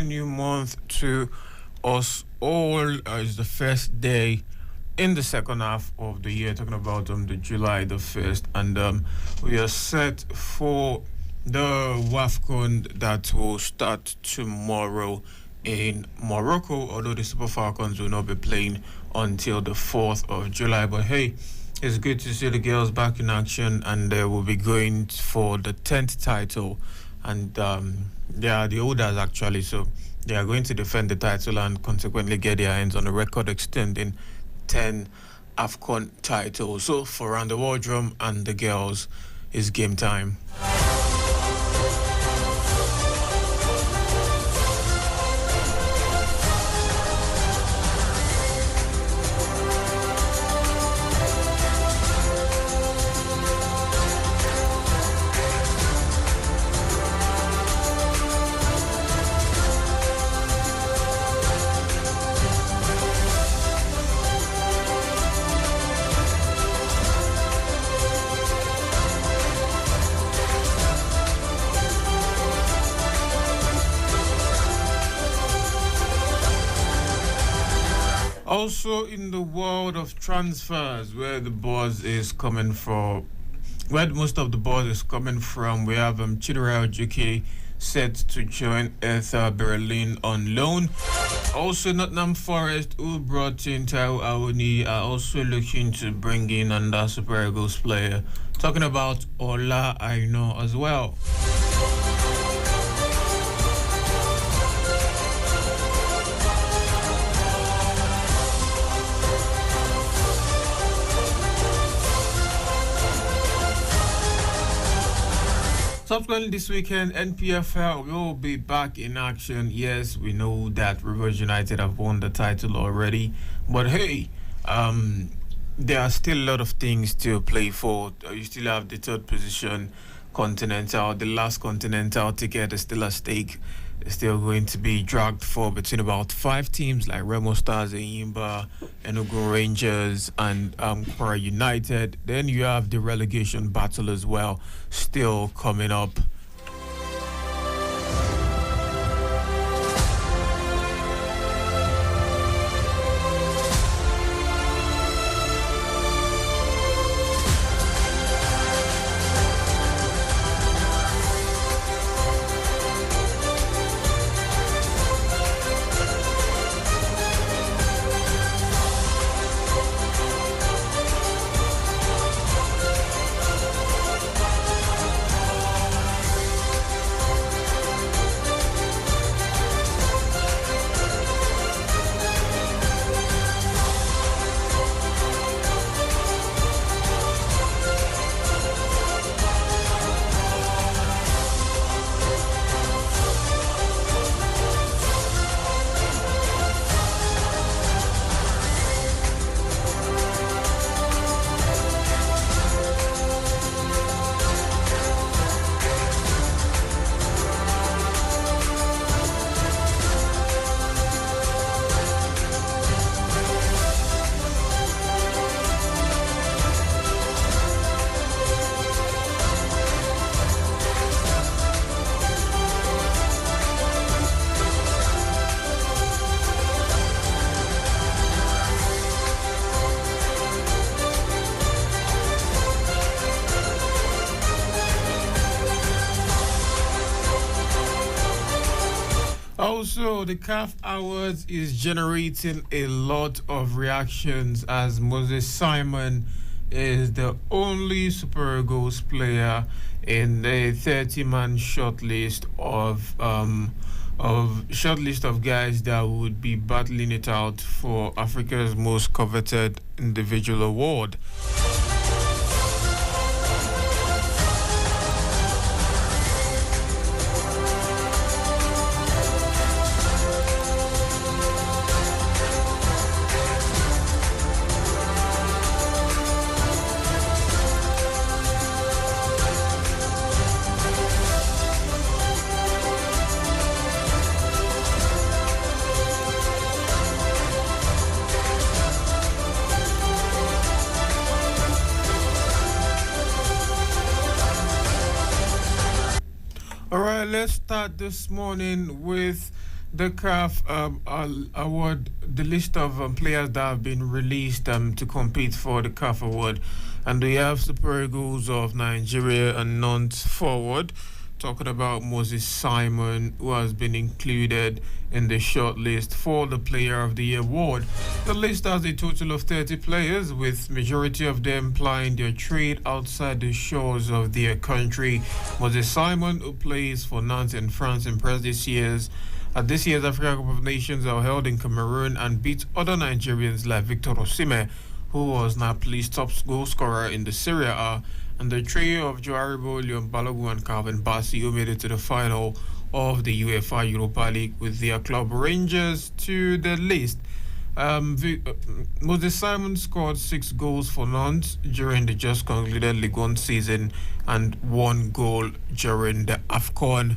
new month to us all. It's the first day in the second half of the year, talking about the July the 1st, and we are set for the WAFCON that will start tomorrow in Morocco, although the Super Falcons will not be playing until the 4th of July. But hey, it's good to see the girls back in action, and they will be going for the 10th title. And they are the oldest, actually, so they are going to defend the title and consequently get their hands on a record extending 10 AFCON titles. So for Round the Wardroom and the girls, it's game time. Also, in the world of transfers, where the buzz is coming from, where most of the buzz is coming from, we have Chidera Ojuke set to join Hertha Berlin on loan. Also, Nottingham Forest, who brought in Taiwo Awoni, are also looking to bring in another Super Eagles player. Talking about Ola Aina as well. Subsequently this weekend, NPFL will be back in action. Yes, we know that Rivers United have won the title already, but hey, there are still a lot of things to play for. You still have the third position, Continental. The last Continental ticket is still at stake. It's still going to be dragged for between about 5 teams like Remo Stars, Enyimba, Enugu Rangers, and Kwara United. Then you have the relegation battle as well, still coming up. Also, the CAF Awards is generating a lot of reactions as Moses Simon is the only Super Eagles player in the 30-man shortlist of guys that would be battling it out for Africa's most coveted individual award. All right, let's start this morning with the CAF award the list of players that have been released to compete for the CAF award, and we have Super Eagles of Nigeria and Nantes forward. Talking about Moses Simon, who has been included in the short list for the Player of the Year award. The list has a total of 30 players, with majority of them plying their trade outside the shores of their country. Moses Simon, who plays for Nantes in France, impressed this year's Africa Cup of Nations are held in Cameroon and beat other Nigerians like Victor Osimhen, who was Napoli's top goal scorer in the Serie A, and the trio of Joe Aribo, Leon Balogun, and Calvin Bassey, who made it to the final of the UEFA Europa League with their club Rangers to the list. Moses Simon scored 6 goals for Nantes during the just concluded Ligue 1 season and 1 goal during the AFCON.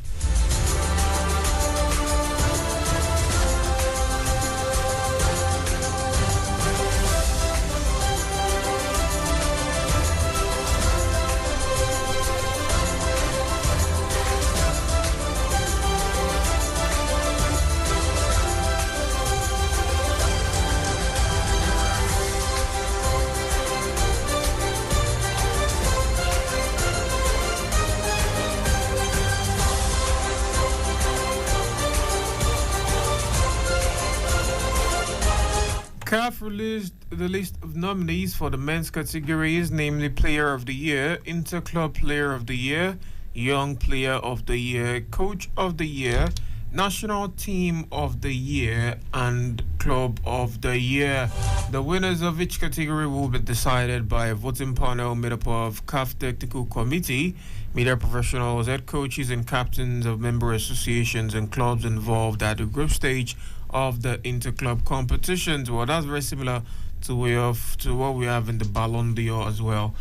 CAF released the list of nominees for the men's categories, namely Player of the Year, Interclub Player of the Year, Young Player of the Year, Coach of the Year, National Team of the Year, and Club of the Year. The winners of each category will be decided by a voting panel made up of CAF Technical Committee, media professionals, head coaches, and captains of member associations and clubs involved at the group stage of the interclub competitions. Well, that's very similar to what we have in the Ballon d'Or as well.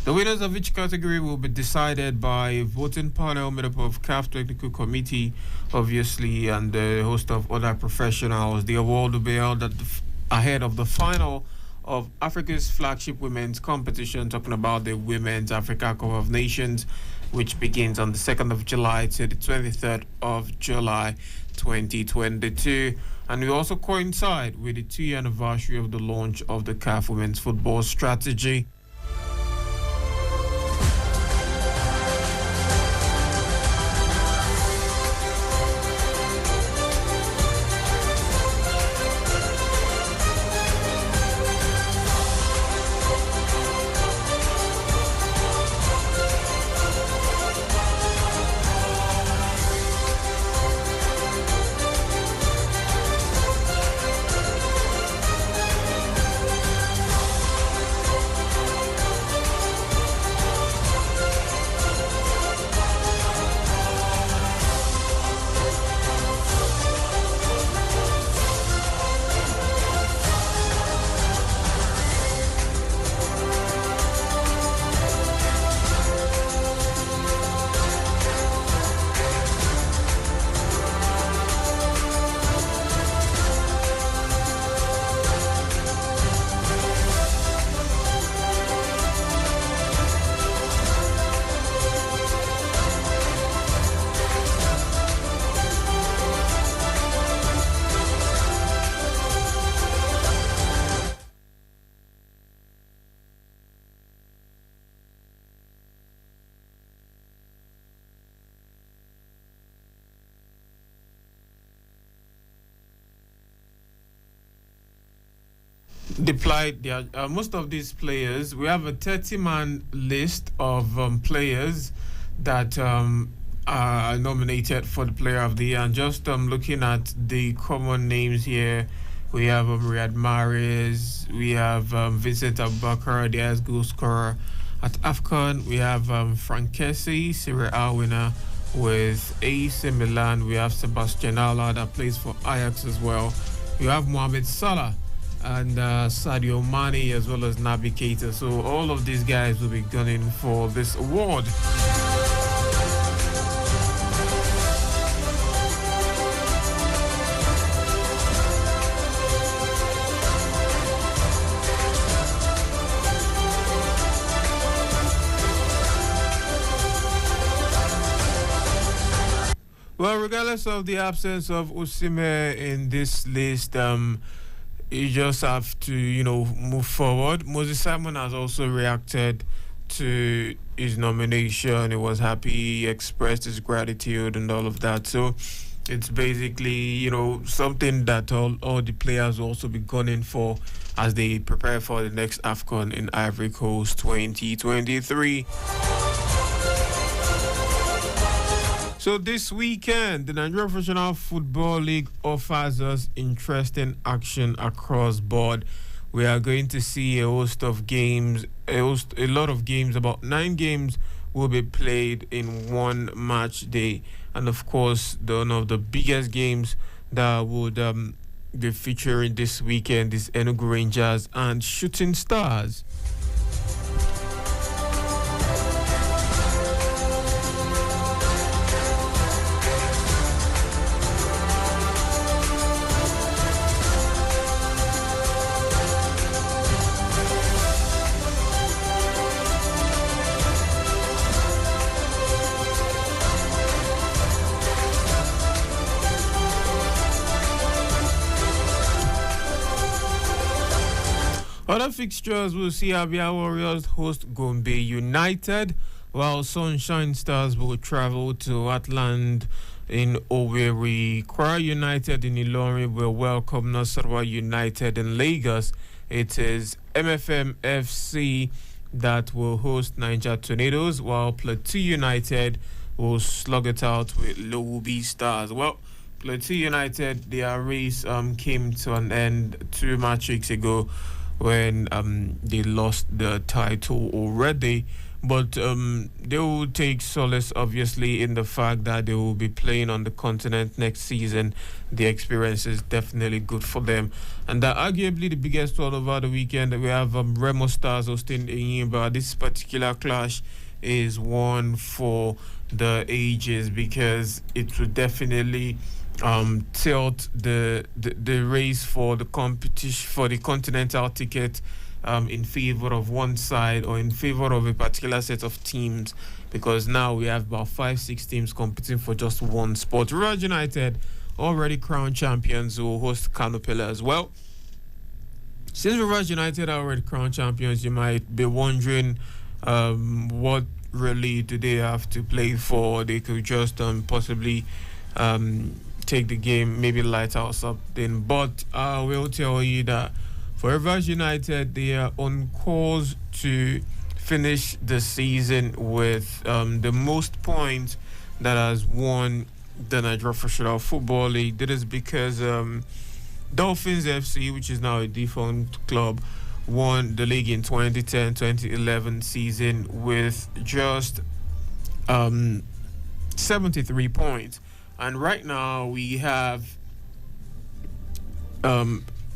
The winners of each category will be decided by a voting panel made up of CAF Technical Committee, obviously, and a host of other professionals. The award will be held ahead of the final of Africa's flagship women's competition, talking about the Women's Africa Cup of Nations, which begins on the 2nd of July to the 23rd of July 2022. And we also coincide with the 2-year anniversary of the launch of the CAF Women's Football Strategy. Deployed their most of these players. We have a 30-man list of players that are nominated for the Player of the Year. And just looking at the common names here, we have Riyad Mahrez, we have Vincent Abubakar, the highest goal scorer at AFCON. We have Frank Kessie, Serie A winner with AC Milan. We have Sebastian Haller that plays for Ajax as well. We have Mohamed Salah and Sadio Mane, as well as Naby Keita. So all of these guys will be gunning for this award. Well, regardless of the absence of Osimhen in this list, you just have to, move forward. Moses Simon has also reacted to his nomination. He was happy, he expressed his gratitude and all of that. So it's basically, something that all the players will also be gunning for as they prepare for the next AFCON in Ivory Coast 2023. So this weekend, the Nigerian Professional Football League offers us interesting action across board. We are going to see a host of games, a lot of games, about 9 games will be played in one match day. And of course, one of the biggest games that would be featuring this weekend is Enugu Rangers and Shooting Stars. Other fixtures will see Abia Warriors host Gombe United, while Sunshine Stars will travel to Atland in Owerri. Kwara United in Ilorin will welcome Nasarawa United in Lagos. It is MFM FC that will host Niger Tornadoes, while Plateau United will slug it out with Lowobi Stars. Well, Plateau United, their race came to an end 2 matches ago when they lost the title already. But they will take solace, obviously, in the fact that they will be playing on the continent next season. The experience is definitely good for them. And arguably the biggest one over the weekend, we have Remo Stars hosting Enyimba. This particular clash is one for the ages because it will definitely tilt the race for the competition for the continental ticket in favor of one side or in favor of a particular set of teams, because now we have about 5-6 teams competing for just one spot. Rivers United, already crowned champions, will host Kano Pillars. Well, since Rivers United are already crowned champions, you might be wondering what really do they have to play for. They could just possibly take the game, maybe light out something. But I will tell you that for Rivers United, they are on course to finish the season with the most points that has won the Nigerian Professional Football League. That is because Dolphins FC, which is now a defunct club, won the league in 2010-2011 season with just 73 points. And right now we have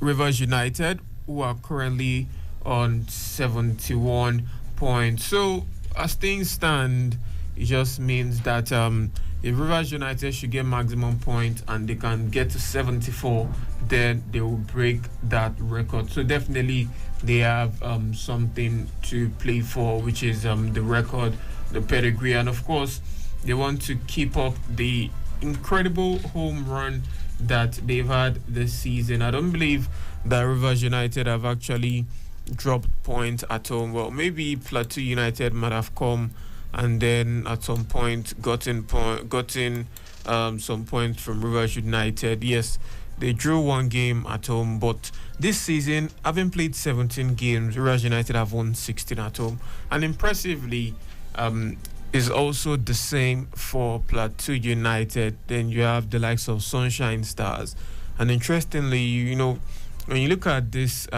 Rivers United, who are currently on 71 points. So as things stand, it just means that if Rivers United should get maximum points and they can get to 74, then they will break that record. So definitely they have something to play for, which is the record, the pedigree, and of course they want to keep up the incredible home run that they've had this season. I don't believe that Rivers United have actually dropped points at home. Well, maybe Plateau United might have come and then at some point gotten some points from Rivers United. Yes, they drew 1 game at home, but this season, having played 17 games, Rivers United have won 16 at home. And impressively, is also the same for Plateau United. Then you have the likes of Sunshine Stars. And interestingly, when you look at this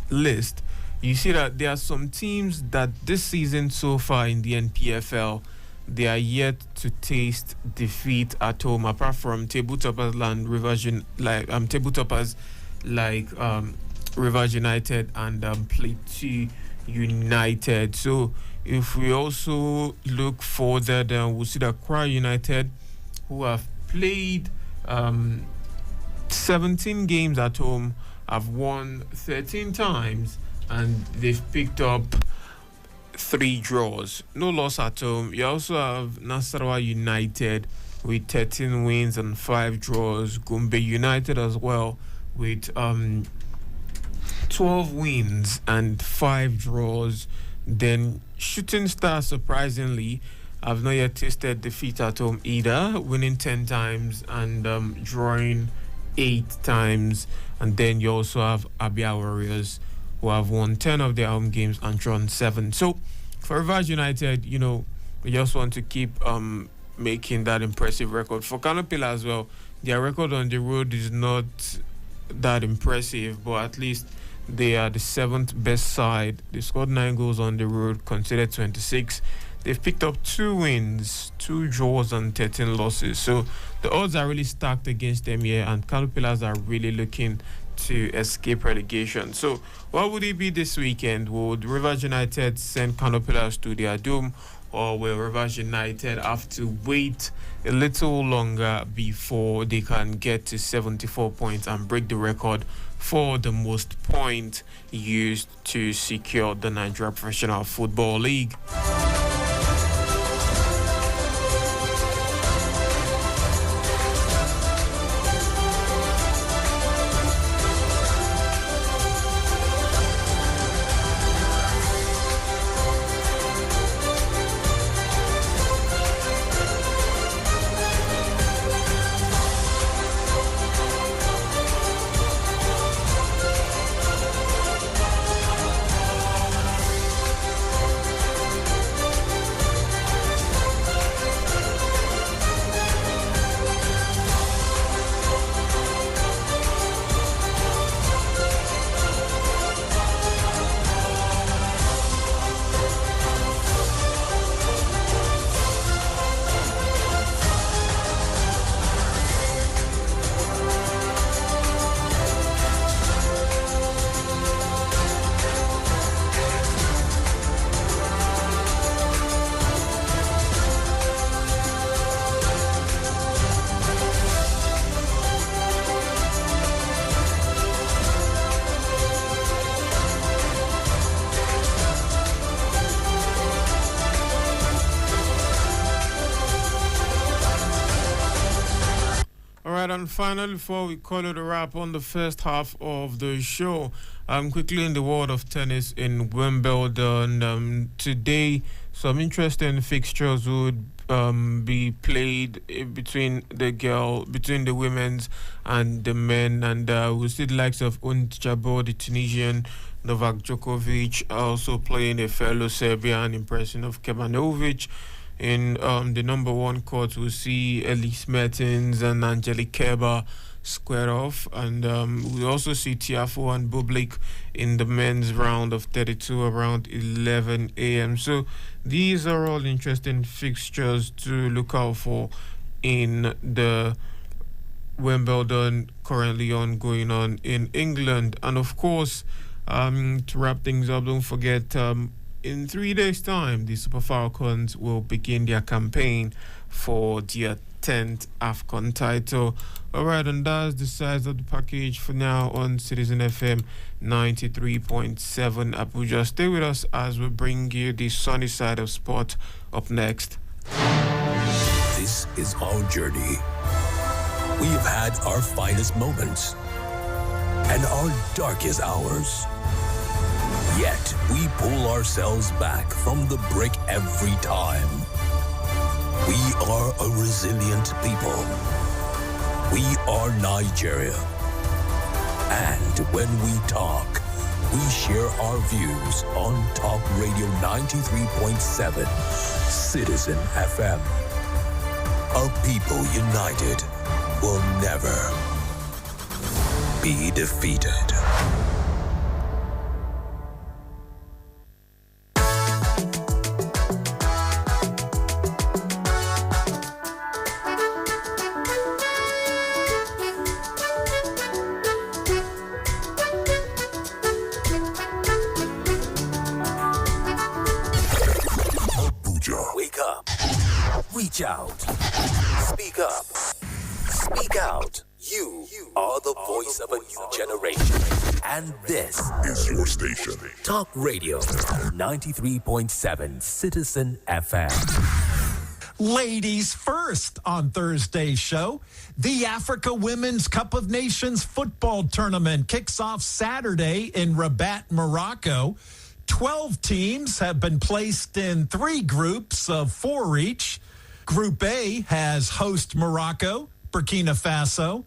list, you see that there are some teams that this season so far in the NPFL, they are yet to taste defeat at home, apart from tabletoppers like Rivers United and Plateau United. So if we also look further, then we'll see that Kwara United, who have played 17 games at home, have won 13 times, and they've picked up 3 draws, no loss at home. You also have Nasarawa United, with 13 wins and 5 draws. Gombe United as well with 12 wins and 5 draws. Then Shooting Stars, surprisingly, have not yet tasted defeat at home either, winning 10 times and drawing 8 times. And then you also have Abia Warriors, who have won 10 of their home games and drawn 7. So for Rivers United, we just want to keep making that impressive record. For Canopilla as well, their record on the road is not that impressive, but at least they are the 7th best side. They scored 9 goals on the road, conceded 26. They've picked up 2 wins, 2 draws, and 13 losses. So the odds are really stacked against them here, and Canopillas are really looking to escape relegation. So what would it be this weekend? Would Rivers United send Canopillas to their doom, or will Rivers United have to wait a little longer before they can get to 74 points and break the record for the most points used to secure the Nigeria Professional Football League? And finally, before we call it a wrap on the first half of the show, quickly in the world of tennis in Wimbledon, today some interesting fixtures would be played between the women's and the men, and we'll see the likes of Jabeur, the Tunisian, Novak Djokovic, also playing a fellow Serbian impression of Kebanovic. In the number 1 court, we'll see Elise Mertens and Angelique Kerber square off, and we also see Tiafoe and Bublik in the men's round of 32 around 11 a.m. So these are all interesting fixtures to look out for in the Wimbledon currently going on in England. And of course, to wrap things up, don't forget, in 3 days' time, the Super Falcons will begin their campaign for their 10th AFCON title. All right, and that's the size of the package for now on Citizen FM 93.7 Abuja. Stay with us as we bring you the sunny side of sport up next. This is our journey. We have had our finest moments and our darkest hours. Yet we pull ourselves back from the brick every time. We are a resilient people. We are Nigeria. And when we talk, we share our views on Talk Radio 93.7 Citizen FM. A people united will never be defeated. Reach out. Speak up. Speak out. You are the voice of a new generation. And this is your station. Talk Radio 93.7 Citizen FM. Ladies first on Thursday's show. The Africa Women's Cup of Nations football tournament kicks off Saturday in Rabat, Morocco. 12 teams have been placed in 3 groups of 4 each. Group A has host Morocco, Burkina Faso,